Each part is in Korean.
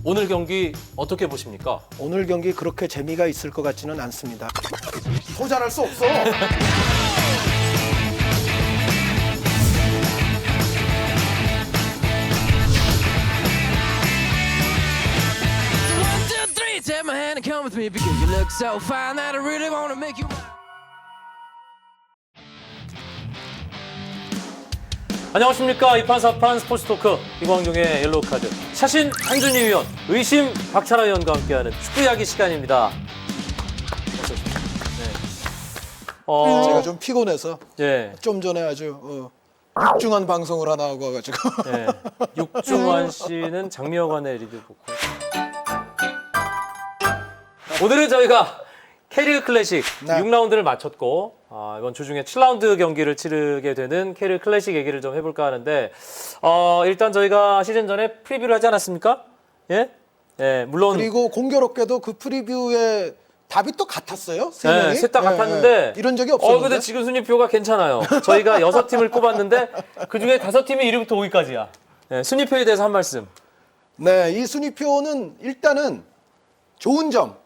오늘 경기 어떻게 보십니까? 오늘 경기 그렇게 재미가 있을 것 같지는 않습니다. 소잘할 수 없어. So 1, 2, 3, take my hand and come with me because you look so fine that I really want to make you mine. 안녕하십니까. 이판사판 스포츠토크 이광용의 옐로우카드 샤신 한준희 위원, 의심 박찬하 위원과 함께하는 축구 이야기 시간입니다. 제가 좀 피곤해서 예, 좀 전에 아주 육중한 방송을 하나 하고 와가지고 예. 육중환 씨는 장미여관의 리뷰 보고 오늘은 저희가 K리그 클래식 네. 6라운드를 마쳤고 이번 주중에 7라운드 경기를 치르게 되는 K리그 클래식 얘기를 좀 해볼까 하는데 일단 저희가 시즌 전에 프리뷰를 하지 않았습니까? 예? 예, 물론 그리고 공교롭게도 그 프리뷰에 답이 또 같았어요. 세 네, 명이. 셋 다 같았는데 이런 적이 없었는데. 근데 지금 순위표가 괜찮아요. 저희가 6팀을 꼽았는데 그중에 5팀이 1위부터 5위까지야. 네, 순위표에 대해서 한 말씀. 네, 이 순위표는 일단은 좋은 점,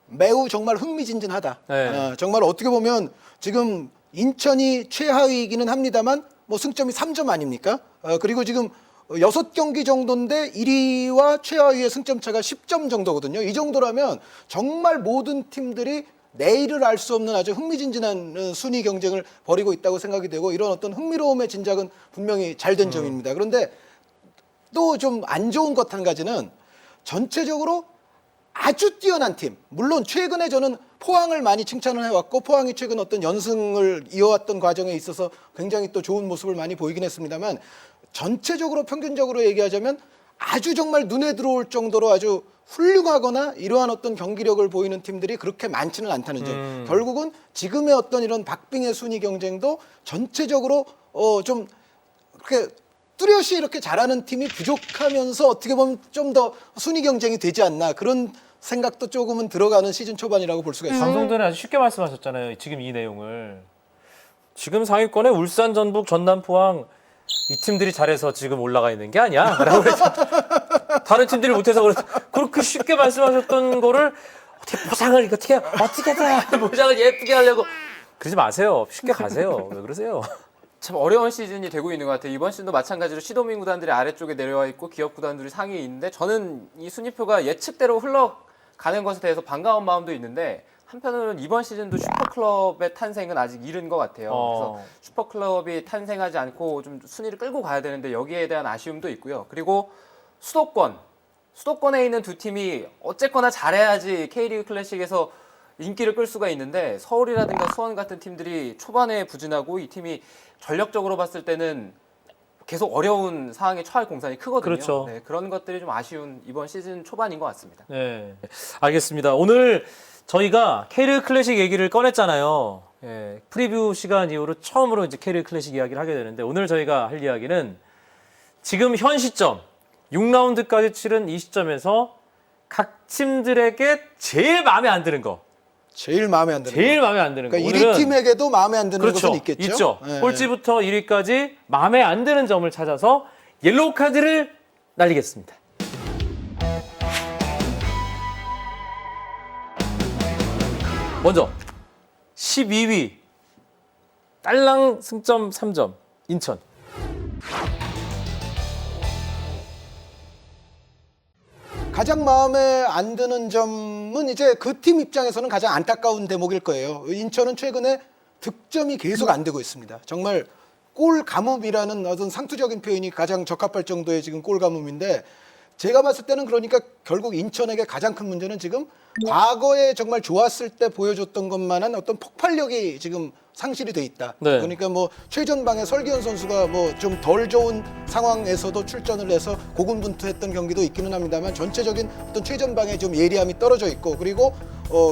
매우 정말 흥미진진하다. 네. 정말 어떻게 보면 지금 인천이 최하위이기는 합니다만 뭐 승점이 3점 아닙니까? 그리고 지금 6경기 정도인데 1위와 최하위의 승점 차가 10점 정도거든요. 이 정도라면 정말 모든 팀들이 내일을 알 수 없는 아주 흥미진진한 순위 경쟁을 벌이고 있다고 생각이 되고 이런 어떤 흥미로움의 진작은 분명히 잘 된 점입니다. 그런데 또 좀 안 좋은 것 한 가지는 전체적으로 아주 뛰어난 팀. 물론 최근에 저는 포항을 많이 칭찬을 해왔고 포항이 최근 어떤 연승을 이어왔던 과정에 있어서 굉장히 또 좋은 모습을 많이 보이긴 했습니다만 전체적으로 평균적으로 얘기하자면 아주 정말 눈에 들어올 정도로 아주 훌륭하거나 이러한 어떤 경기력을 보이는 팀들이 그렇게 많지는 않다는 점. 결국은 지금의 어떤 이런 박빙의 순위 경쟁도 전체적으로 좀 그렇게 뚜렷이 이렇게 잘하는 팀이 부족하면서 어떻게 보면 좀 더 순위 경쟁이 되지 않나 그런 생각도 조금은 들어가는 시즌 초반이라고 볼 수가 있습니다. 방송 전에 아주 쉽게 말씀하셨잖아요. 지금 이 내용을. 지금 상위권에 울산, 전북, 전남, 포항 이 팀들이 잘해서 지금 올라가 있는 게 아니야. 라고 해서 다른 팀들이 못해서 그렇게 쉽게 말씀하셨던 거를 어떻게 보상을 어떻게든 보상을 예쁘게 하려고 그러지 마세요. 쉽게 가세요. 왜 그러세요? 참 어려운 시즌이 되고 있는 것 같아요. 이번 시즌도 마찬가지로 시도민 구단들이 아래쪽에 내려와 있고 기업 구단들이 상위에 있는데 저는 이 순위표가 예측대로 흘러가는 것에 대해서 반가운 마음도 있는데 한편으로는 이번 시즌도 슈퍼클럽의 탄생은 아직 이른 것 같아요. 그래서 슈퍼클럽이 탄생하지 않고 좀 순위를 끌고 가야 되는데 여기에 대한 아쉬움도 있고요. 그리고 수도권에 있는 두 팀이 어쨌거나 잘해야지 K리그 클래식에서 인기를 끌 수가 있는데 서울이라든가 수원 같은 팀들이 초반에 부진하고 이 팀이 전력적으로 봤을 때는 계속 어려운 상황에 처할 공산이 크거든요. 그렇죠. 네, 그런 것들이 좀 아쉬운 이번 시즌 초반인 것 같습니다. 네, 알겠습니다. 오늘 저희가 K리그 클래식 얘기를 꺼냈잖아요. 예, 프리뷰 시간 이후로 처음으로 이제 K리그 클래식 이야기를 하게 되는데 오늘 저희가 할 이야기는 지금 현 시점 6라운드까지 치른 이 시점에서 각 팀들에게 제일 마음에 안 드는 거. 제일 마음에 안 드는 제일 거. 마음에 안 드는 거. 그러니까 오늘은 1위 팀에게도 마음에 안 드는 그렇죠. 것은 있겠죠. 있죠. 네. 꼴찌부터 1위까지 마음에 안 드는 점을 찾아서 옐로우 카드를 날리겠습니다. 먼저 12위 딸랑 승점 3점 인천. 가장 마음에 안 드는 점은 이제 그 팀 입장에서는 가장 안타까운 대목일 거예요. 인천은 최근에 득점이 계속 안 되고 있습니다. 정말 골 가뭄이라는 어떤 상투적인 표현이 가장 적합할 정도의 지금 골 가뭄인데 제가 봤을 때는 그러니까 결국 인천에게 가장 큰 문제는 지금 과거에 정말 좋았을 때 보여줬던 것만한 어떤 폭발력이 지금 상실이 돼 있다. 네. 그러니까 뭐 최전방에 설기현 선수가 뭐 좀 덜 좋은 상황에서도 출전을 해서 고군분투했던 경기도 있기는 합니다만 전체적인 어떤 최전방에 좀 예리함이 떨어져 있고 그리고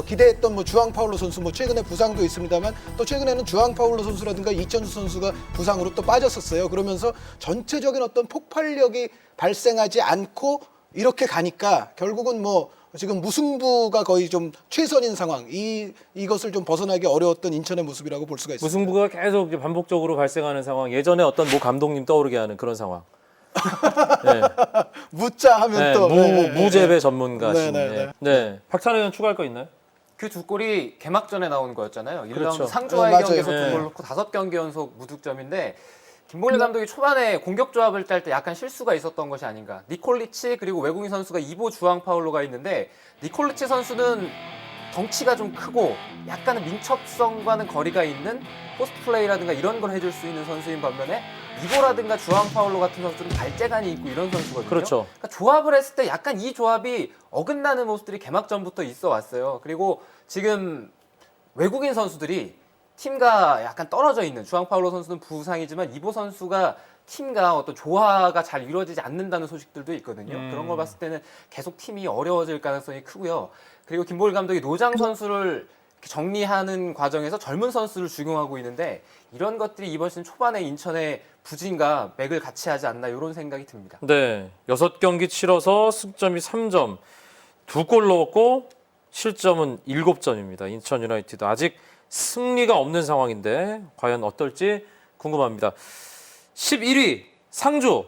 기대했던 뭐 주앙 파울로 선수 뭐 최근에 부상도 있습니다만 또 최근에는 주앙 파울로 선수라든가 이천수 선수가 부상으로 또 빠졌었어요. 그러면서 전체적인 어떤 폭발력이 발생하지 않고 이렇게 가니까 결국은 뭐 지금 무승부가 거의 좀 최선인 상황. 이것을 좀 벗어나기 어려웠던 인천의 모습이라고 볼 수가 있습니다. 무승부가 계속 이제 반복적으로 발생하는 상황. 예전에 어떤 모 감독님 떠오르게 하는 그런 상황. 네. 무자 하면 네, 또 무재배 전문가신. 네, 네, 네, 네. 박찬호 의원 추가할 거 있나요? 그 두 골이 개막전에 나오는 거였잖아요. 1라운드 그렇죠. 상주와의 맞아요. 경기에서 네. 두 골 넣고 5경기 연속 무득점인데 김bol래 감독이 초반에 공격 조합을 짤 때 약간 실수가 있었던 것이 아닌가. 니콜리치 그리고 외국인 선수가 이보 주앙 파울로가 있는데 니콜리치 선수는 덩치가 좀 크고 약간은 민첩성과는 거리가 있는 포스트 플레이라든가 이런 걸 해줄 수 있는 선수인 반면에 이보라든가 주앙 파울로 같은 선수들은 발재간이 있고 이런 선수거든요. 그렇죠. 그러니까 조합을 했을 때 약간 이 조합이 어긋나는 모습들이 개막전부터 있어 왔어요. 그리고 지금 외국인 선수들이 팀과 약간 떨어져 있는 주앙 파울로 선수는 부상이지만 이보 선수가 팀과 어떤 조화가 잘 이루어지지 않는다는 소식들도 있거든요. 그런 걸 봤을 때는 계속 팀이 어려워질 가능성이 크고요. 그리고 김보일 감독이 노장 선수를 정리하는 과정에서 젊은 선수를 죽용하고 있는데 이런 것들이 이번 시즌 초반에 인천의 부진과 맥을 같이 하지 않나 이런 생각이 듭니다. 네. 6경기 치러서 승점이 3점. 2골 넣었고 실점은 7점입니다. 인천 유나이티드 아직 승리가 없는 상황인데 과연 어떨지 궁금합니다. 11위 상주.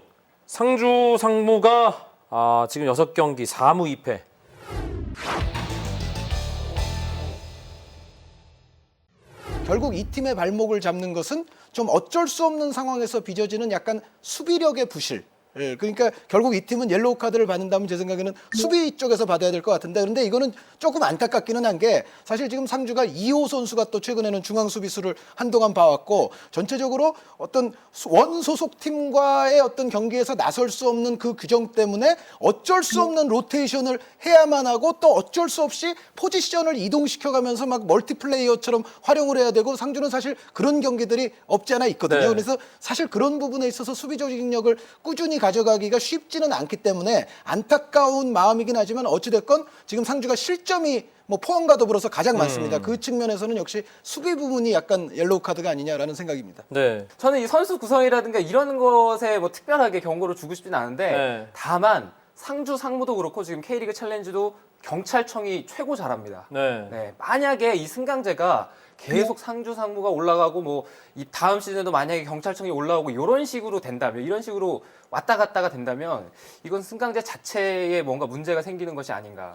상주 상무가 지금 6경기 4무 2패. 결국 이 팀의 발목을 잡는 것은 좀 어쩔 수 없는 상황에서 빚어지는 약간 수비력의 부실. 예, 그러니까 결국 이 팀은 옐로우 카드를 받는다면 제 생각에는 수비 쪽에서 받아야 될 것 같은데 그런데 이거는 조금 안타깝기는 한 게 사실 지금 상주가 이호 선수가 또 최근에는 중앙 수비수를 한동안 봐왔고 전체적으로 어떤 원 소속 팀과의 어떤 경기에서 나설 수 없는 그 규정 때문에 어쩔 수 없는 로테이션을 해야만 하고 또 어쩔 수 없이 포지션을 이동시켜가면서 막 멀티플레이어처럼 활용을 해야 되고 상주는 사실 그런 경기들이 없지 않아 있거든요. 네. 그래서 사실 그런 부분에 있어서 수비 조직력을 꾸준히 가져가기가 쉽지는 않기 때문에 안타까운 마음이긴 하지만 어찌됐건 지금 상주가 실점이 뭐 포항과 더불어서 가장 많습니다. 그 측면에서는 역시 수비 부분이 약간 옐로우 카드가 아니냐라는 생각입니다. 네. 저는 이 선수 구성이라든가 이런 것에 뭐 특별하게 경고를 주고 싶진 않은데 네. 다만 상주 상무도 그렇고 지금 K리그 챌린지도 경찰청이 최고 잘합니다. 네. 네, 만약에 이 승강제가 계속 상주 상무가 올라가고 뭐 이 다음 시즌에도 만약에 경찰청이 올라오고 이런 식으로 된다면 이런 식으로 왔다 갔다가 된다면 이건 승강제 자체에 뭔가 문제가 생기는 것이 아닌가.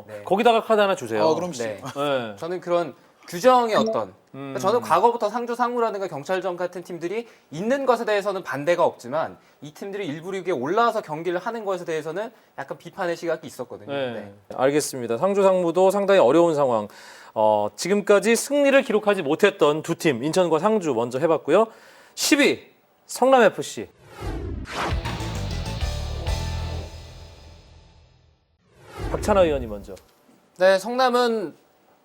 네. 거기다가 카드 하나 주세요. 그럼 네. 네. 저는 그런 규정의 어떤 그러니까 저는 과거부터 상주 상무라든가 경찰청 같은 팀들이 있는 것에 대해서는 반대가 없지만 이 팀들이 일부 리그에 올라와서 경기를 하는 것에 대해서는 약간 비판의 시각이 있었거든요. 네. 네. 알겠습니다. 상주 상무도 상당히 어려운 상황. 지금까지 승리를 기록하지 못했던 두 팀, 인천과 상주 먼저 해봤고요. 10위 성남FC. 박찬하 의원이 먼저. 네, 성남은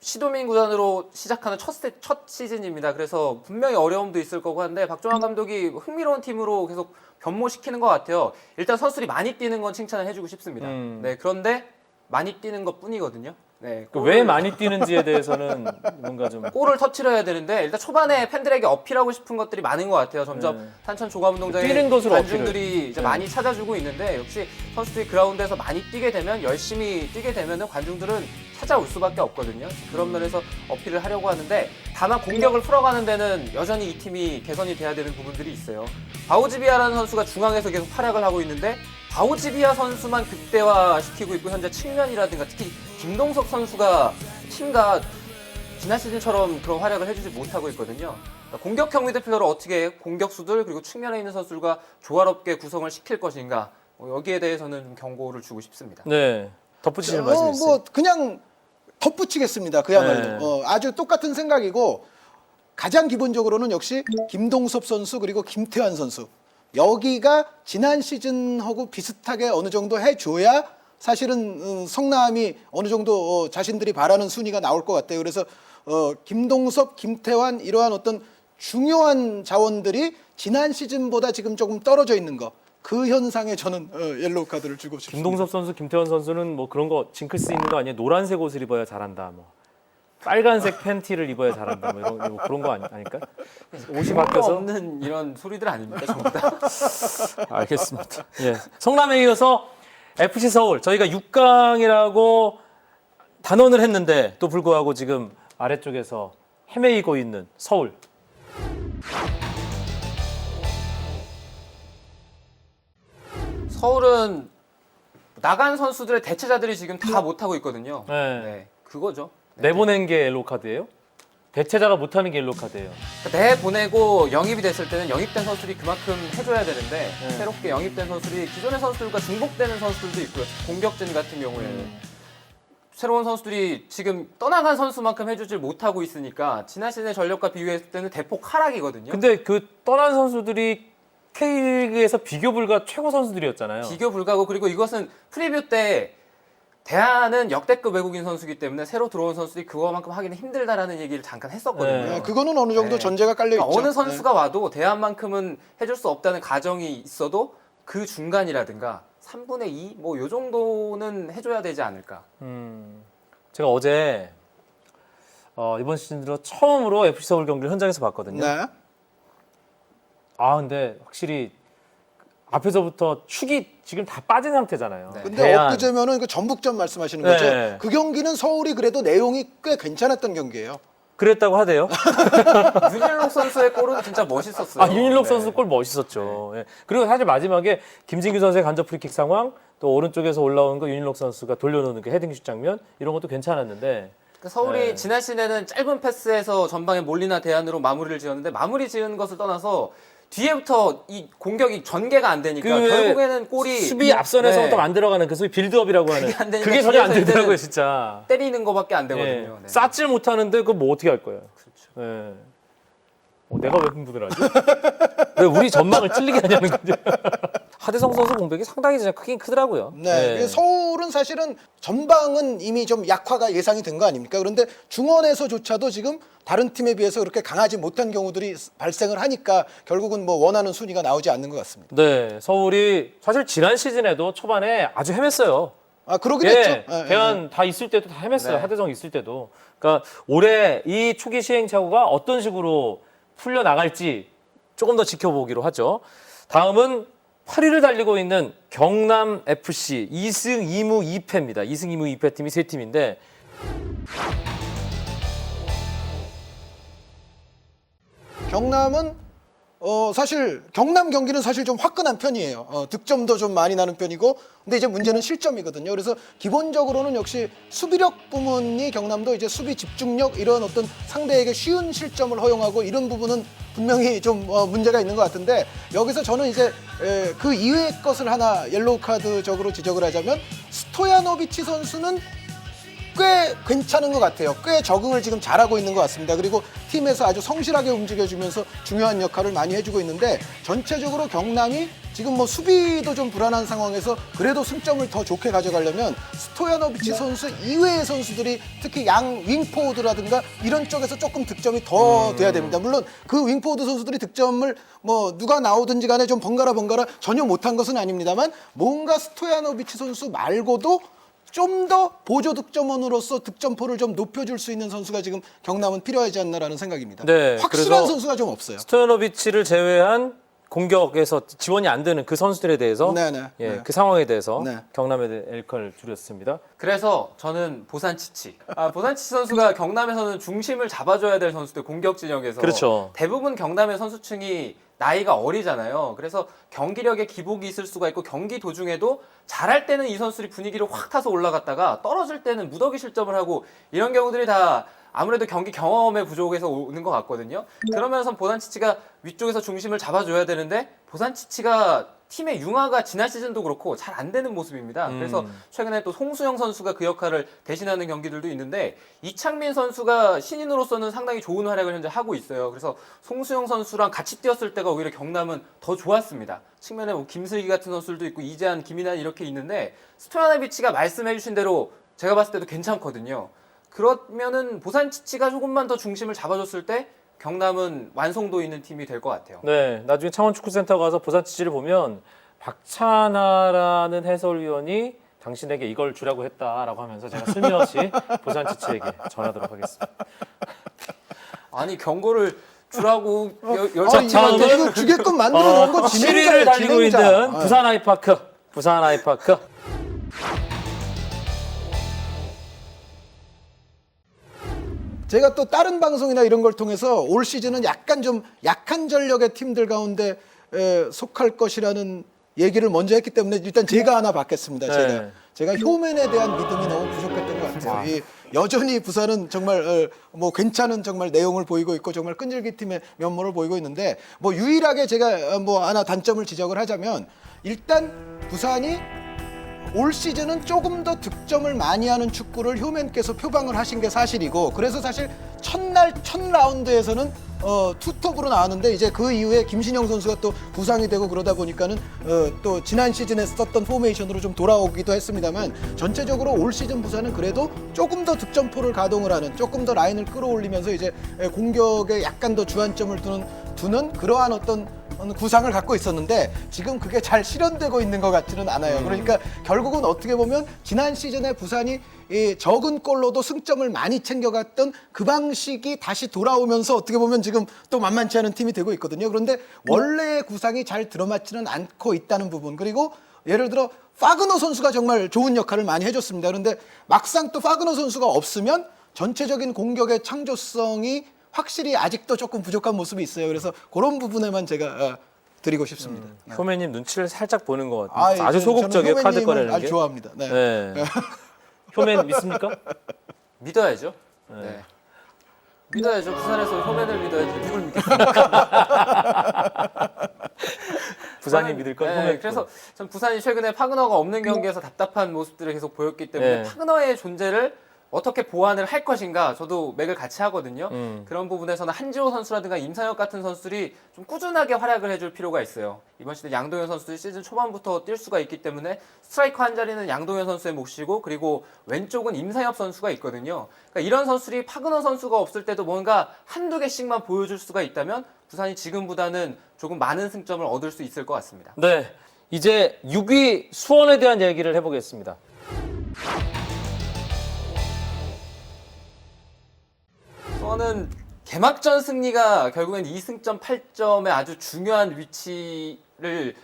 시도민 구단으로 시작하는 첫 시즌입니다. 그래서 분명히 어려움도 있을 거고 한데 박종환 감독이 흥미로운 팀으로 계속 변모시키는 것 같아요. 일단 선수들이 많이 뛰는 건 칭찬을 해주고 싶습니다. 네, 그런데 많이 뛰는 것 뿐이거든요. 네, 왜 많이 뛰는지에 대해서는 뭔가 좀. 골을 터치를 해야 되는데 일단 초반에 팬들에게 어필하고 싶은 것들이 많은 것 같아요. 점점 네. 탄천 조감운동장에 뛰는 것으로 관중들이 이제 네. 많이 찾아주고 있는데 역시 선수들이 그라운드에서 많이 뛰게 되면 열심히 뛰게 되면 관중들은 찾아올 수밖에 없거든요. 그런 면에서 어필을 하려고 하는데 다만 공격을 풀어가는 데는 여전히 이 팀이 개선이 돼야 되는 부분들이 있어요. 바우지비아라는 선수가 중앙에서 계속 활약을 하고 있는데 바우지비아 선수만 극대화시키고 있고 현재 측면이라든가 특히 김동석 선수가 팀과 지난 시즌처럼 그런 활약을 해주지 못하고 있거든요. 그러니까 공격형 미드필더를 어떻게 공격수들 그리고 측면에 있는 선수들과 조화롭게 구성을 시킬 것인가 여기에 대해서는 좀 경고를 주고 싶습니다. 네. 덧붙이실 말씀 있어요? 뭐 그냥 덧붙이겠습니다. 그야말로 네. 아주 똑같은 생각이고 가장 기본적으로는 역시 김동섭 선수 그리고 김태환 선수 여기가 지난 시즌하고 비슷하게 어느 정도 해줘야 사실은 성남이 어느 정도 자신들이 바라는 순위가 나올 것 같아요. 그래서 김동섭, 김태환 이러한 어떤 중요한 자원들이 지난 시즌보다 지금 조금 떨어져 있는 거. 그 현상에 저는 옐로우 카드를 주고 싶습니다. 김동섭 선수, 김태원 선수는 뭐 그런 거 징크스 있는 거 아니에요? 노란색 옷을 입어야 잘한다. 뭐 빨간색 팬티를 입어야 잘한다. 뭐 이런 뭐 그런 거 아닐까? 옷이 바뀌어서. 없는 이런 소리들 아닙니까 전부 다. 알겠습니다. 예. 성남에 이어서 FC 서울 저희가 6강이라고 단언을 했는데 또 불구하고 지금 아래쪽에서 헤매이고 있는 서울. 서울은 나간 선수들의 대체자들이 지금 다 못하고 있거든요. 네. 네, 그거죠. 내보낸 게 옐로우 카드예요? 대체자가 못하는 게 옐로우 카드예요. 내보내고 영입이 됐을 때는 영입된 선수들이 그만큼 해줘야 되는데 네. 새롭게 영입된 선수들이 기존의 선수들과 중복되는 선수들도 있고요. 공격진 같은 경우에는 새로운 선수들이 지금 떠나간 선수만큼 해주질 못하고 있으니까 지난 시즌의 전력과 비교했을 때는 대폭 하락이거든요. 근데 그 떠난 선수들이 K리그에서 비교 불가 최고 선수들이었잖아요. 비교 불가고 그리고 이것은 프리뷰 때 대안은 역대급 외국인 선수이기 때문에 새로 들어온 선수들이 그거만큼 하기는 힘들다라는 얘기를 잠깐 했었거든요. 네. 그거는 어느 정도 네. 전제가 깔려 있죠. 그러니까 어느 선수가 와도 대안만큼은 해줄 수 없다는 가정이 있어도 그 중간이라든가 3분의 2? 뭐 요 정도는 해줘야 되지 않을까. 제가 어제 이번 시즌 들어 처음으로 FC 서울 경기를 현장에서 봤거든요. 네. 아 근데 확실히 앞에서부터 축이 지금 다 빠진 상태잖아요. 네. 근데 대안. 엊그제면은 그 전북전 말씀하시는 네. 거죠. 그 경기는 서울이 그래도 내용이 꽤 괜찮았던 경기예요. 그랬다고 하대요. 윤일록 선수의 골은 진짜 멋있었어요. 아 윤일록 네. 선수 골 멋있었죠. 예. 그리고 사실 마지막에 김진규 선수의 간접 프리킥 상황, 또 오른쪽에서 올라온 거 윤일록 선수가 돌려놓는 그 헤딩 슛 장면 이런 것도 괜찮았는데 그러니까 서울이 네. 지난 시즌에는 짧은 패스에서 전방에 몰리나 대안으로 마무리를 지었는데 마무리 지은 것을 떠나서 뒤에부터 이 공격이 전개가 안 되니까 그 결국에는 골이 수비 앞선에서부터 네. 만들어가는 그 소위 빌드업이라고 하는 그게 안 되니까 그게 전혀 안 뒤에서 되더라고요 이제는 진짜. 때리는 거밖에 안 예. 되거든요. 네. 쌓질 못하는데 그거 뭐 어떻게 할 거예요? 예. 내가 왜 흥분을 하지? 왜 우리 전망을 찔리게 하냐는 거죠. 하대성 선수 공백이 상당히 진짜 크긴 크더라고요. 네. 예. 서울은 사실은 전방은 이미 좀 약화가 예상이 된 거 아닙니까? 그런데 중원에서조차도 지금 다른 팀에 비해서 그렇게 강하지 못한 경우들이 발생을 하니까 결국은 뭐 원하는 순위가 나오지 않는 것 같습니다. 네, 서울이 사실 지난 시즌에도 초반에 아주 헤맸어요. 아, 그러긴 예, 했죠. 예, 대안 다 있을 때도 다 헤맸어요. 네. 하대성 있을 때도. 그러니까 올해 이 초기 시행착오가 어떤 식으로 풀려 나갈지 조금 더 지켜보기로 하죠. 다음은 8위를 달리고 있는 경남 FC 2승 2무 2패입니다. 2승 2무 2패 팀이 세 팀인데 경남은 사실 경남 경기는 사실 좀 화끈한 편이에요. 득점도 좀 많이 나는 편이고, 근데 이제 문제는 실점이거든요. 그래서 기본적으로는 역시 수비력 부분이 경남도 이제 수비 집중력 이런 어떤 상대에게 쉬운 실점을 허용하고 이런 부분은 분명히 좀 문제가 있는 것 같은데, 여기서 저는 이제 그 이외의 것을 하나 옐로우 카드적으로 지적을 하자면 스토야노비치 선수는 꽤 괜찮은 것 같아요. 꽤 적응을 지금 잘하고 있는 것 같습니다. 그리고 팀에서 아주 성실하게 움직여주면서 중요한 역할을 많이 해주고 있는데, 전체적으로 경남이 지금 뭐 수비도 좀 불안한 상황에서 그래도 승점을 더 좋게 가져가려면 스토야노비치 선수 이외의 선수들이 특히 양 윙포워드라든가 이런 쪽에서 조금 득점이 더 돼야 됩니다. 물론 그 윙포워드 선수들이 득점을 뭐 누가 나오든지 간에 좀 번갈아 전혀 못한 것은 아닙니다만, 뭔가 스토야노비치 선수 말고도 좀 더 보조 득점원으로서 득점포를 좀 높여줄 수 있는 선수가 지금 경남은 필요하지 않나라는 생각입니다. 네, 확실한 그래서 선수가 좀 없어요. 스토야노비치를 제외한 공격에서 지원이 안 되는 그 선수들에 대해서 네네. 예, 네. 그 상황에 대해서 네. 경남의 엘카를 줄였습니다. 그래서 저는 보산치치. 보산치치 선수가 경남에서는 중심을 잡아줘야 될 선수들 공격 진영에서 그렇죠. 대부분 경남의 선수층이 나이가 어리잖아요. 그래서 경기력에 기복이 있을 수가 있고 경기 도중에도 잘할 때는 이 선수들이 분위기를 확 타서 올라갔다가 떨어질 때는 무더기 실점을 하고 이런 경우들이 다 아무래도 경기 경험의 부족에서 오는 것 같거든요. 그러면서 보산치치가 위쪽에서 중심을 잡아줘야 되는데 보산치치가 팀의 융화가 지난 시즌도 그렇고 잘 안 되는 모습입니다. 그래서 최근에 또 송수영 선수가 그 역할을 대신하는 경기들도 있는데 이창민 선수가 신인으로서는 상당히 좋은 활약을 현재 하고 있어요. 그래서 송수영 선수랑 같이 뛰었을 때가 오히려 경남은 더 좋았습니다. 측면에 뭐 김슬기 같은 선수들도 있고 이재한, 김인환 이렇게 있는데 스토야노비치가 말씀해주신 대로 제가 봤을 때도 괜찮거든요. 그러면은 보산치치가 조금만 더 중심을 잡아줬을 때 경남은 완성도 있는 팀이 될 것 같아요. 네, 나중에 창원축구센터 가서 보산치치를 보면 박찬하라는 해설위원이 당신에게 이걸 주라고 했다라고 하면서 제가 슬며시 보산치치에게 전하도록 하겠습니다. 아니 경고를 주라고 자, 다음은 이거 주게끔 만들어 놓은 건 7위를 달리고 있는 부산 아이파크. 부산 아이파크. 제가 또 다른 방송이나 이런 걸 통해서 올 시즌은 약간 좀 약한 전력의 팀들 가운데 속할 것이라는 얘기를 먼저 했기 때문에 일단 제가 하나 받겠습니다. 네. 제가 효맨에 대한 믿음이 너무 부족했던 것 같아요. 여전히 부산은 정말 뭐 괜찮은 정말 내용을 보이고 있고 정말 끈질기 팀의 면모를 보이고 있는데 뭐 유일하게 제가 뭐 하나 단점을 지적을 하자면 일단 부산이 올 시즌은 조금 더 득점을 많이 하는 축구를 효맨께서 표방을 하신 게 사실이고 그래서 사실 첫날 첫 라운드에서는 투톱으로 나왔는데 이제 그 이후에 김신영 선수가 또 부상이 되고 그러다 보니까는 또 지난 시즌에 썼던 포메이션으로 좀 돌아오기도 했습니다만 전체적으로 올 시즌 부산은 그래도 조금 더 득점포를 가동을 하는 조금 더 라인을 끌어올리면서 이제 공격에 약간 더 주안점을 두는 그러한 어떤 구상을 갖고 있었는데 지금 그게 잘 실현되고 있는 것 같지는 않아요. 그러니까 결국은 어떻게 보면 지난 시즌에 부산이 이 적은 골로도 승점을 많이 챙겨갔던 그 방식이 다시 돌아오면서 어떻게 보면 지금 또 만만치 않은 팀이 되고 있거든요. 그런데 원래의 구상이 잘 들어맞지는 않고 있다는 부분 그리고 예를 들어 파그너 선수가 정말 좋은 역할을 많이 해줬습니다. 그런데 막상 또 파그너 선수가 없으면 전체적인 공격의 창조성이 확실히 아직도 조금 부족한 모습이 있어요. 그래서 그런 부분에만 제가 드리고 싶습니다. 효맨님 눈치를 살짝 보는 것 같아요. 아주 소극적이에요. 저는 카드 효맨님을 꺼내는 아주 게. 좋아합니다. 네. 네. 효맨 믿습니까? 믿어야죠. 네. 믿어야죠. 부산에서 효맨을 믿어야지 누굴 믿겠습니까? 부산이 믿을 건 효맨. 그래서 전 부산이 최근에 파그너가 없는 경기에서 답답한 모습들을 계속 보였기 때문에 네. 파그너의 존재를 어떻게 보완을 할 것인가 저도 맥을 같이 하거든요. 음. 그런 부분에서는 한지호 선수라든가 임상혁 같은 선수들이 좀 꾸준하게 활약을 해줄 필요가 있어요. 이번 시즌 양동현 선수들이 시즌 초반부터 뛸 수가 있기 때문에 스트라이커 한 자리는 양동현 선수의 몫이고 그리고 왼쪽은 임상혁 선수가 있거든요. 그러니까 이런 선수들이 파그너 선수가 없을 때도 뭔가 한두 개씩만 보여줄 수가 있다면 부산이 지금보다는 조금 많은 승점을 얻을 수 있을 것 같습니다. 네. 이제 6위 수원에 대한 얘기를 해보겠습니다. 수원은 개막전 승리가 결국엔 2승점 8점의 아주 중요한 위치를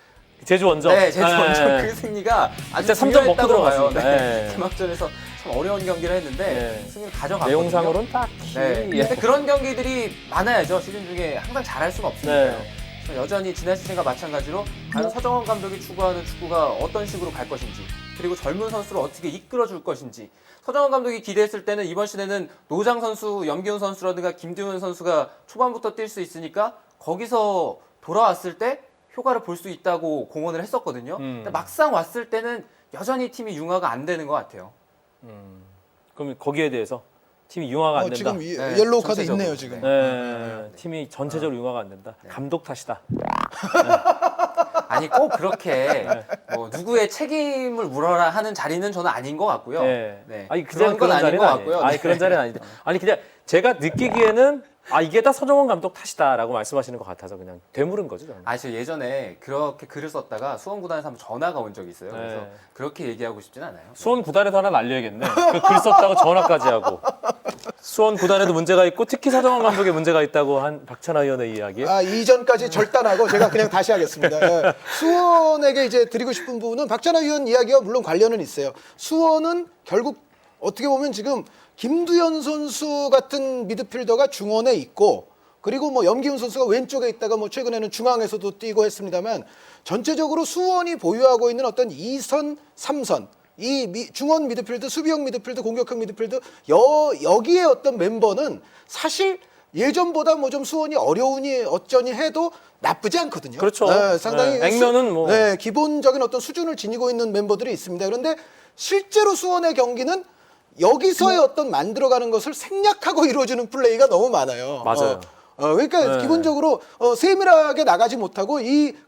제주 원정. 네, 제주 원정 그 승리가 아주 진짜 3점 먹고 중요했다고 봐요. 들어갔습니다. 네. 네. 개막전에서 참 어려운 경기를 했는데 네. 승리를 가져갔거든요. 내용상으로는 딱히. 네. 근데 그런 경기들이 많아야죠. 시즌 중에 항상 잘할 수는 없으니까요. 네. 그래서 여전히 지난 시즌과 마찬가지로 과연 서정원 감독이 추구하는 축구가 어떤 식으로 갈 것인지 그리고 젊은 선수를 어떻게 이끌어줄 것인지 서정원 감독이 기대했을 때는 이번 시즌에는 노장 선수, 염기훈 선수라든가 김두현 선수가 초반부터 뛸 수 있으니까 거기서 돌아왔을 때 효과를 볼 수 있다고 공언을 했었거든요. 근데 막상 왔을 때는 여전히 팀이 융화가 안 되는 것 같아요. 그럼 거기에 대해서 팀이 융화가 안 된다. 지금 네, 옐로우 카드 전체적으로. 있네요 지금. 네. 팀이 전체적으로 융화가 안 된다. 네. 감독 탓이다. 아니 꼭 그렇게 뭐 누구의 책임을 물어라 하는 자리는 저는 아닌 것 같고요. 네. 네. 아니 그런 건 아닌 것 같고요. 아니 네. 그런 자리는 아닌데. 아니 그냥 제가 느끼기에는 이게 다 서정원 감독 탓이다라고 말씀하시는 것 같아서 그냥 되물은 거죠. 저는. 아, 저 예전에 그렇게 글을 썼다가 수원 구단에서 한번 전화가 온 적이 있어요. 그래서 네. 그렇게 얘기하고 싶진 않아요. 수원 구단에도 하나 날려야겠네. 그 글 썼다고 전화까지 하고. 수원 구단에도 문제가 있고 특히 서정원 감독에 문제가 있다고 한 박찬하 의원의 이야기. 이전까지 절단하고 제가 그냥 다시 하겠습니다. 예. 수원에게 이제 드리고 싶은 부분은 박찬하 위원 이야기와 물론 관련은 있어요. 수원은 결국 어떻게 보면 지금 김두현 선수 같은 미드필더가 중원에 있고 그리고 뭐 염기훈 선수가 왼쪽에 있다가 뭐 최근에는 중앙에서도 뛰고 했습니다만 전체적으로 수원이 보유하고 있는 어떤 2선, 3선 중원 미드필드, 수비형 미드필드, 공격형 미드필드 여기에 어떤 멤버는 사실 예전보다 뭐 좀 수원이 어려우니 어쩌니 해도 나쁘지 않거든요. 그렇죠. 네, 상당히 네, 액면은 뭐. 네, 기본적인 어떤 수준을 지니고 있는 멤버들이 있습니다. 그런데 실제로 수원의 경기는 여기서의 어떤 만들어가는 것을 생략하고 이루어지는 플레이가 너무 많아요. 맞아요. 그러니까 네. 기본적으로 세밀하게 나가지 못하고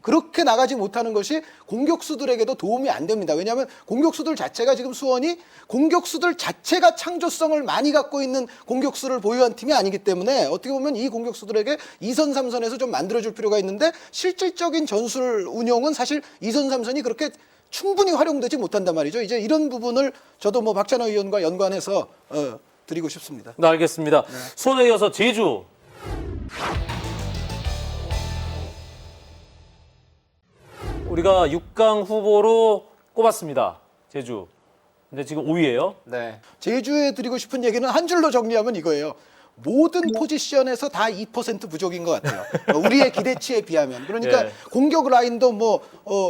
그렇게 나가지 못하는 것이 공격수들에게도 도움이 안 됩니다. 왜냐하면 공격수들 자체가 지금 수원이 공격수들 자체가 창조성을 많이 갖고 있는 공격수를 보유한 팀이 아니기 때문에 어떻게 보면 이 공격수들에게 2선, 3선에서 좀 만들어줄 필요가 있는데 실질적인 전술 운용은 사실 2선, 3선이 그렇게 충분히 활용되지 못한단 말이죠. 이제 이런 부분을 저도 뭐 박찬하 의원과 연관해서 드리고 싶습니다. 네, 알겠습니다. 수원에 이어서 제주. 우리가 6강 후보로 꼽았습니다. 제주. 근데 지금 5위예요. 네. 제주에 드리고 싶은 얘기는 한 줄로 정리하면 이거예요. 모든 포지션에서 다 2% 부족인 것 같아요. 우리의 기대치에 비하면. 그러니까 예. 공격 라인도 뭐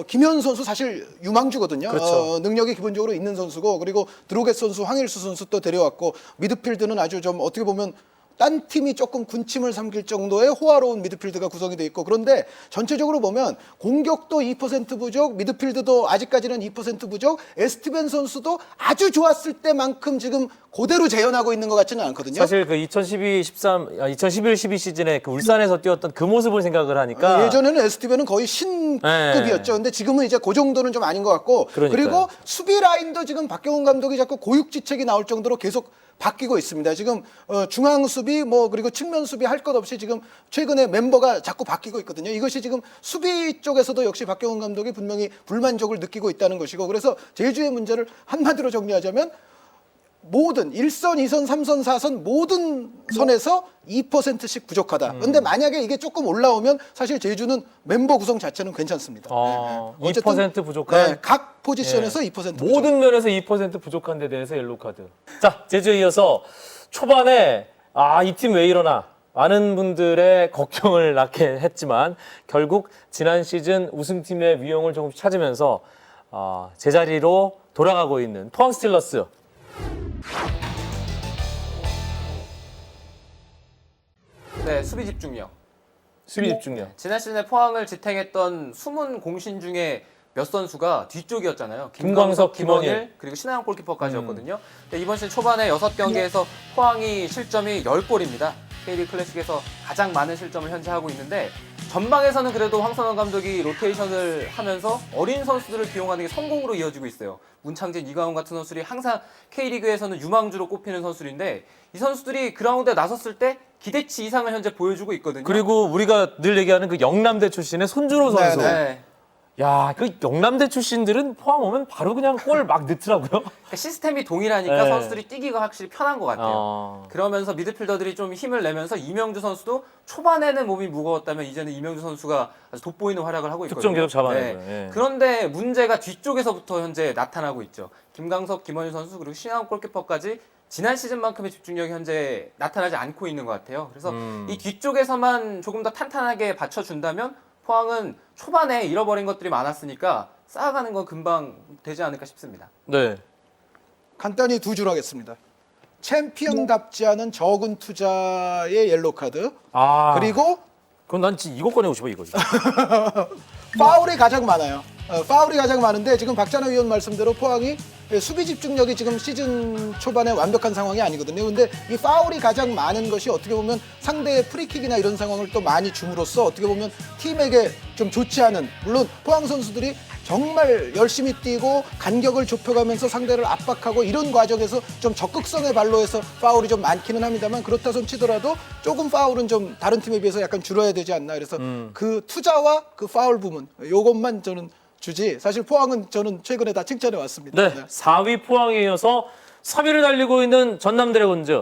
김현 선수 사실 유망주거든요. 그렇죠. 능력이 기본적으로 있는 선수고 그리고 드로겟 선수, 황일수 선수 또 데려왔고 미드필드는 아주 좀 어떻게 보면 딴 팀이 조금 군침을 삼킬 정도의 호화로운 미드필드가 구성이 돼 있고 그런데 전체적으로 보면 공격도 2% 부족, 미드필드도 아직까지는 2% 부족, 에스티벤 선수도 아주 좋았을 때만큼 지금 그대로 재현하고 있는 것 같지는 않거든요. 사실 그 2011-12 시즌에 그 울산에서 뛰었던 그 모습을 생각을 하니까 예전에는 에스티벤은 거의 신급이었죠. 근데 지금은 이제 그 정도는 좀 아닌 것 같고 그러니까요. 그리고 수비 라인도 지금 박경훈 감독이 자꾸 고육지책이 나올 정도로 계속 바뀌고 있습니다. 지금 중앙 수비 뭐 그리고 측면 수비 할 것 없이 지금 최근에 멤버가 자꾸 바뀌고 있거든요. 이것이 지금 수비 쪽에서도 역시 박경훈 감독이 분명히 불만족을 느끼고 있다는 것이고 그래서 제주의 문제를 한마디로 정리하자면 모든 1선, 2선, 3선, 4선 모든 선에서 2%씩 부족하다. 근데 만약에 이게 조금 올라오면 사실 제주는 멤버 구성 자체는 괜찮습니다. 2% 부족한 네, 각 포지션에서 2% 부족. 모든 면에서 2% 부족한 데 대해서 옐로우 카드. 자, 제주에 이어서 초반에 이 팀 왜 이러나 많은 분들의 걱정을 낳게 했지만 결국 지난 시즌 우승팀의 위용을 조금씩 찾으면서 제자리로 돌아가고 있는 포항 스틸러스. 네, 수비 집중력. 수비 집중력. 지난 시즌에 포항을 지탱했던 숨은 공신 중에 몇 선수가 뒤쪽이었잖아요. 김광석, 김원일. 그리고 신하영 골키퍼까지였거든요. 근데 이번 시즌 초반에 6경기에서 포항이 실점이 10골입니다. K리그 클래식에서 가장 많은 실점을 현재 하고 있는데 전방에서는 그래도 황선원 감독이 로테이션을 하면서 어린 선수들을 기용하는 게 성공으로 이어지고 있어요. 문창진, 이강훈 같은 선수들이 항상 K리그에서는 유망주로 꼽히는 선수들인데 이 선수들이 그라운드에 나섰을 때 기대치 이상을 현재 보여주고 있거든요. 그리고 우리가 늘 얘기하는 그 영남대 출신의 손준호 선수. 네. 야, 그 영남대 출신들은 포항 오면 바로 그냥 골 막 넣더라고요. 그러니까 시스템이 동일하니까 네. 선수들이 뛰기가 확실히 편한 것 같아요. 그러면서 미드필더들이 좀 힘을 내면서 이명주 선수도 초반에는 몸이 무거웠다면 이제는 이명주 선수가 아주 돋보이는 활약을 하고 있거든요. 득점 계속 잡아내고요. 예. 그런데 문제가 뒤쪽에서부터 현재 나타나고 있죠. 김광석, 김원일 선수 그리고 신하훈 골키퍼까지 지난 시즌만큼의 집중력이 현재 나타나지 않고 있는 것 같아요. 그래서 이 뒤쪽에서만 조금 더 탄탄하게 받쳐준다면 포항은 초반에 잃어버린 것들이 많았으니까 쌓아가는 건 금방 되지 않을까 싶습니다. 네. 간단히 두 줄 하겠습니다. 챔피언답지 않은 적은 투자의 옐로우 카드 그리고 그럼 난 진짜 이거 꺼내고 싶어 이거. 파울이 가장 많아요. 파울이 가장 많은데 지금 박찬호 위원 말씀대로 포항이 수비 집중력이 지금 시즌 초반에 완벽한 상황이 아니거든요. 근데 이 파울이 가장 많은 것이 어떻게 보면 상대의 프리킥이나 이런 상황을 또 많이 줌으로써 어떻게 보면 팀에게 좀 좋지 않은, 물론 포항 선수들이 정말 열심히 뛰고 간격을 좁혀가면서 상대를 압박하고 이런 과정에서 좀 적극성의 발로 해서 파울이 좀 많기는 합니다만 그렇다 손 치더라도 조금 파울은 좀 다른 팀에 비해서 약간 줄어야 되지 않나. 그래서 그 투자와 그 파울 부분 요것만 저는 주지, 사실 포항은 저는 최근에 다 칭찬해 왔습니다. 네. 4위 포항에 이어서 3위를 달리고 있는 전남 드래곤즈.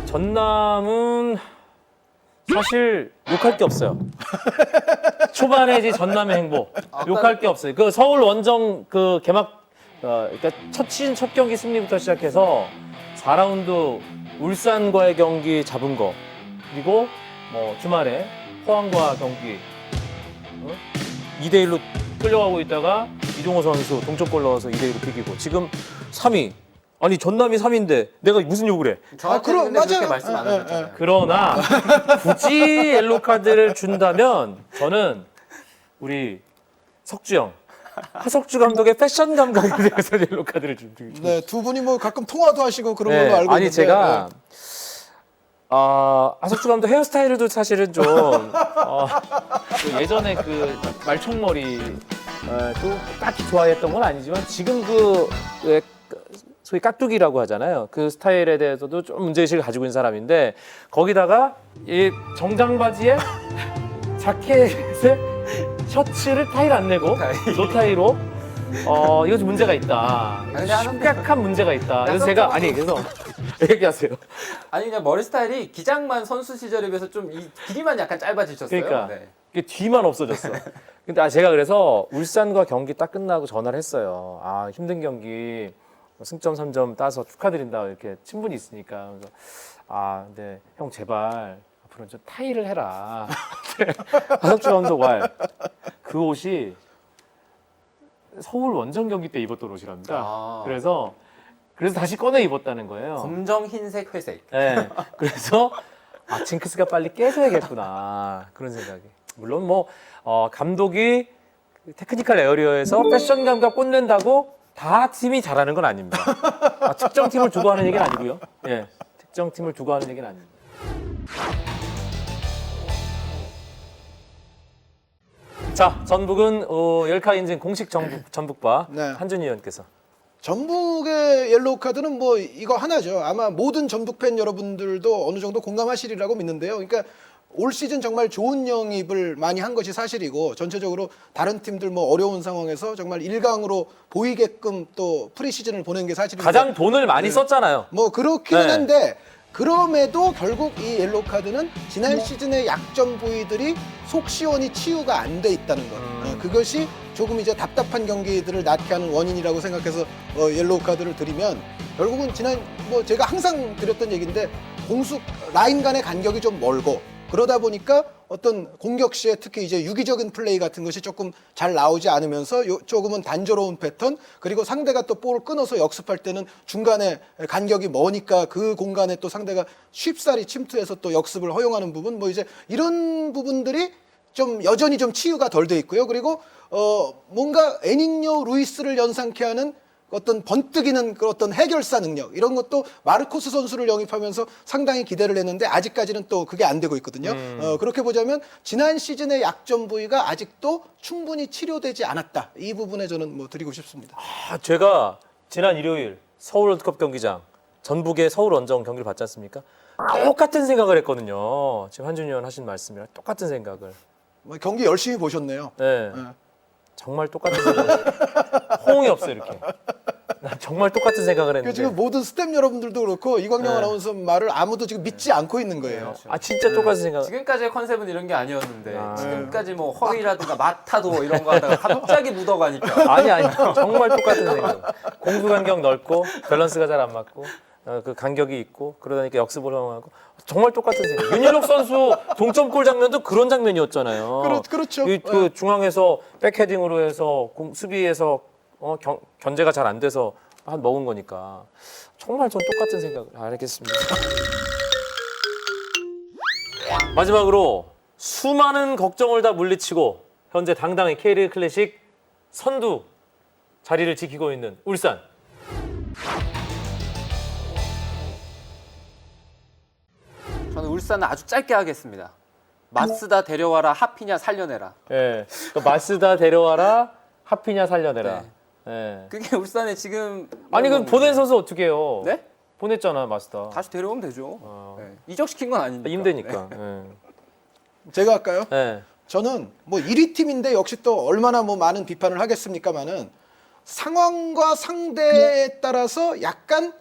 전남은 사실 욕할 게 없어요. 초반에 이제 전남의 행보 욕할 게 없어요. 그 서울 원정 그 개막 그러니까 첫 시즌 첫 경기 승리부터 시작해서 4라운드 울산과의 경기 잡은 거, 그리고 뭐 주말에 포항과 경기 2대1로 끌려가고 있다가 이종호 선수 동점골 넣어서 2대1로 비기고 지금 3위. 아니 전남이 3위인데 내가 무슨 욕을 해? 저한테는 근데 그렇게 맞아요. 말씀 안 하셨잖아요. 그러나 굳이 옐로우 카드를 준다면 저는 우리 석주영, 하석주 감독의 패션 감각에 대해서 옐로우 카드를 줍니다. 네, 두 분이 뭐 가끔 통화도 하시고 그런 걸로 알고 아니 있는데 제가 하석주 감독 헤어스타일도 사실은 좀 그 예전에 그 말총머리 또 딱히 좋아했던 건 아니지만 지금 왜 소위 깍두기라고 하잖아요. 그 스타일에 대해서도 좀 문제의식을 가지고 있는 사람인데 거기다가 이 정장 바지에 자켓에 셔츠를 타이를 안 내고 노타이로 이거 좀 문제가 있다. 근데 하는데. 심각한 문제가 있다. 그래서 제가 그래서 얘기하세요. 아니 그냥 머리 스타일이 기장만 선수 시절에 비해서 좀 이 길이만 약간 짧아지셨어요. 그러니까 네. 이게 뒤만 없어졌어. 근데 제가 그래서 울산과 경기 딱 끝나고 전화를 했어요. 힘든 경기 승점 3점 따서 축하드린다 이렇게 친분이 있으니까 그래서 근데 형 제발 앞으로 좀 타이를 해라. 하석주 감독 말 그 옷이 서울 원정 경기 때 입었던 옷이랍니다. 그래서 다시 꺼내 입었다는 거예요. 검정, 흰색, 회색. 네. 그래서 징크스가 빨리 깨져야겠구나 그런 생각이. 물론 뭐 감독이 테크니컬 에어리어에서 패션 감각 뽐낸다고 다 팀이 잘하는 건 아닙니다. 특정 팀을 두고 하는 얘기는 아니고요. 예, 특정 팀을 두고 하는 얘기는 아닙니다. 자, 전북은 열카 인증 공식 전북과 네. 한준희 의원께서 전북의 옐로우 카드는 뭐 이거 하나죠. 아마 모든 전북 팬 여러분들도 어느 정도 공감하시리라고 믿는데요. 그러니까 올 시즌 정말 좋은 영입을 많이 한 것이 사실이고 전체적으로 다른 팀들 뭐 어려운 상황에서 정말 1강으로 보이게끔 또 프리시즌을 보낸 게 사실입니다. 가장 돈을 많이 썼잖아요. 뭐 그렇기는 네. 한데 그럼에도 결국 이 옐로우 카드는 지난 시즌의 약점 부위들이 속 시원히 치유가 안 돼 있다는 것. 그것이 조금 이제 답답한 경기들을 낳게 하는 원인이라고 생각해서 옐로우 카드를 드리면 결국은 지난 뭐 제가 항상 드렸던 얘기인데 공수 라인 간의 간격이 좀 멀고 그러다 보니까 어떤 공격 시에 특히 이제 유기적인 플레이 같은 것이 조금 잘 나오지 않으면서 조금은 단조로운 패턴 그리고 상대가 또 볼을 끊어서 역습할 때는 중간에 간격이 머니까 그 공간에 또 상대가 쉽사리 침투해서 또 역습을 허용하는 부분 뭐 이제 이런 부분들이 좀 여전히 좀 치유가 덜 돼 있고요. 그리고 뭔가 에닝요 루이스를 연상케 하는 어떤 번뜩이는 그 어떤 해결사 능력 이런 것도 마르코스 선수를 영입하면서 상당히 기대를 했는데 아직까지는 또 그게 안 되고 있거든요. 그렇게 보자면 지난 시즌의 약점 부위가 아직도 충분히 치료되지 않았다. 이 부분에 저는 뭐 드리고 싶습니다. 제가 지난 일요일 서울 월드컵 경기장 전북의 서울 원정 경기를 봤지 않습니까? 똑같은 생각을 했거든요. 지금 한준희 의원 하신 말씀이랑 똑같은 생각을. 뭐 경기 열심히 보셨네요. 네. 정말 똑같은 생각. 호응이 없어요 이렇게. 난 정말 똑같은 생각을 그 했는데. 지금 모든 스텝 여러분들도 그렇고 이광용 네. 아나운서 말을 아무도 지금 믿지 않고 있는 거예요. 진짜 똑같은 생각. 지금까지의 컨셉은 이런 게 아니었는데 지금까지 뭐 허위라든가 마타도 이런 거 하다가 갑자기 묻어가니까 아니 정말 똑같은 생각. 공수 간격 넓고 밸런스가 잘 안 맞고 그 간격이 있고 그러다니까 역습을 허용하고 정말 똑같은 생각. 윤일록 선수 동점골 장면도 그런 장면이었잖아요. 그렇죠. 그 중앙에서 백헤딩으로 해서 수비에서 견제가 잘 안 돼서 먹은 거니까 정말 전 똑같은 생각을 알겠습니다. 마지막으로 수많은 걱정을 다 물리치고 현재 당당히 K리그 클래식 선두 자리를 지키고 있는 울산. 저는 울산은 아주 짧게 하겠습니다. 마스다 데려와라 하피냐 살려내라. 예, 마스다 데려와라, 하피냐 살려내라. 네. 예. 그게 울산에 지금 아니 그럼 보낸 선수 어떻게 해요? 네? 보냈잖아 마스다. 다시 데려오면 되죠. 네. 이적시킨 건 아니니까. 임대니까. 제가 할까요? 예. 예. 저는 뭐 1위 팀인데 역시 또 얼마나 뭐 많은 비판을 하겠습니까마는 상황과 상대에 따라서 약간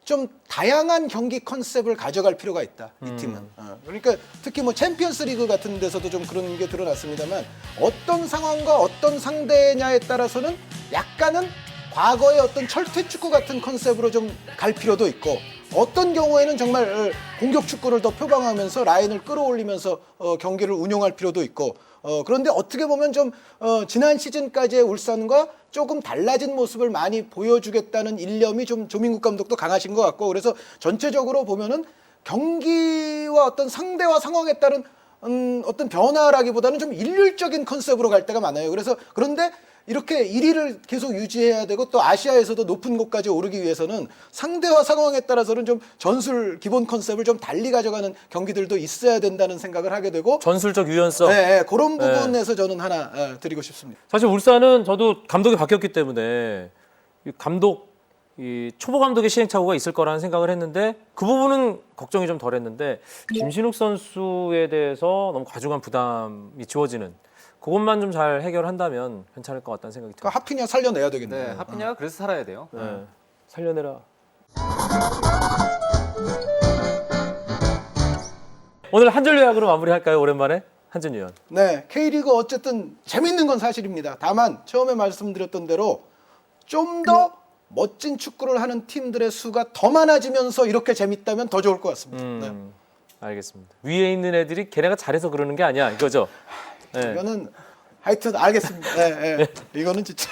좀 다양한 경기 컨셉을 가져갈 필요가 있다. 이 팀은. 그러니까 특히 뭐 챔피언스리그 같은 데서도 좀 그런 게 드러났습니다만 어떤 상황과 어떤 상대냐에 따라서는 약간은 과거의 어떤 철퇴 축구 같은 컨셉으로 좀 갈 필요도 있고 어떤 경우에는 정말 공격 축구를 더 표방하면서 라인을 끌어올리면서 경기를 운용할 필요도 있고 그런데 어떻게 보면 좀 지난 시즌까지의 울산과 조금 달라진 모습을 많이 보여주겠다는 일념이 좀 조민국 감독도 강하신 것 같고 그래서 전체적으로 보면은 경기와 어떤 상대와 상황에 따른 어떤 변화라기보다는 좀 일률적인 컨셉으로 갈 때가 많아요. 그래서 그런데 이렇게 1위를 계속 유지해야 되고 또 아시아에서도 높은 곳까지 오르기 위해서는 상대와 상황에 따라서는 좀 전술 기본 컨셉을 좀 달리 가져가는 경기들도 있어야 된다는 생각을 하게 되고 전술적 유연성. 네, 그런 부분에서 저는 하나 드리고 싶습니다. 사실 울산은 저도 감독이 바뀌었기 때문에 이 초보 감독의 시행착오가 있을 거라는 생각을 했는데 그 부분은 걱정이 좀 덜했는데 김신욱 선수에 대해서 너무 과중한 부담이 지워지는 그것만 좀 잘 해결한다면 괜찮을 것 같다는 생각이 듭니다. 그러니까 하피냐 살려내야 되겠네요. 네, 하피냐가 그래서 살아야 돼요. 네. 살려내라. 오늘 한 줄 요약으로 마무리할까요? 오랜만에 한준 의원. 네, K리그 어쨌든 재밌는 건 사실입니다. 다만 처음에 말씀드렸던 대로 좀 더 멋진 축구를 하는 팀들의 수가 더 많아지면서 이렇게 재밌다면 더 좋을 것 같습니다. 네. 알겠습니다. 위에 있는 애들이 걔네가 잘해서 그러는 게 아니야 이거죠. 네. 이거는 하여튼 알겠습니다. 네, 네. 이거는 진짜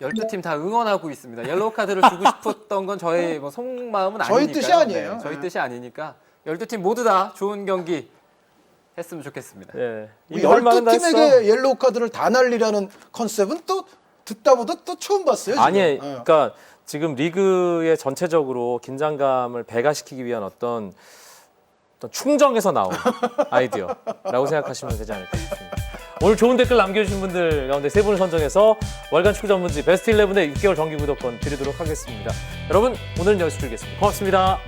12팀 다 응원하고 있습니다. 옐로우 카드를 주고 싶었던 건 저의 뭐 속마음은 아니니까. 저희 뜻이 아니에요. 저희 네. 뜻이 아니니까 12팀 모두 다 좋은 경기 했으면 좋겠습니다. 네. 우리 이거 할 만은 다 했어. 12팀에게 옐로우 카드를 다 날리라는 컨셉은 또 듣다 보다 또 처음 봤어요. 지금. 아니, 네. 그러니까 지금 리그의 전체적으로 긴장감을 배가시키기 위한 어떤 충정에서 나온 아이디어라고 생각하시면 되지 않을까 싶습니다. 오늘 좋은 댓글 남겨주신 분들 가운데 세 분을 선정해서 월간 축구 전문지 베스트 11의 6개월 정기 구독권 드리도록 하겠습니다. 여러분 오늘은 여기서 드리겠습니다. 고맙습니다.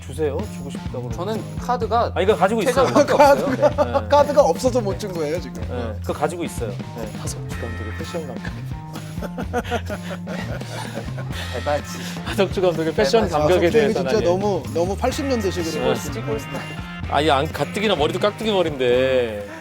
주세요. 주고 싶다고. 저는 카드가 아 이거 가지고 있어요. 최저밖에 없어요. 네. 카드가 없어서 못 준 거예요 지금. 네, 그거 가지고 있어요. 네, 하석주 감독의 패션 감각. 대바지. 하석주 감독의 패션 감각에 석준이 대해서는 진짜 아니에요. 너무 80년대식으로. 시골 스타일. 아니 안 가뜩이나 머리도 깍두기 머리인데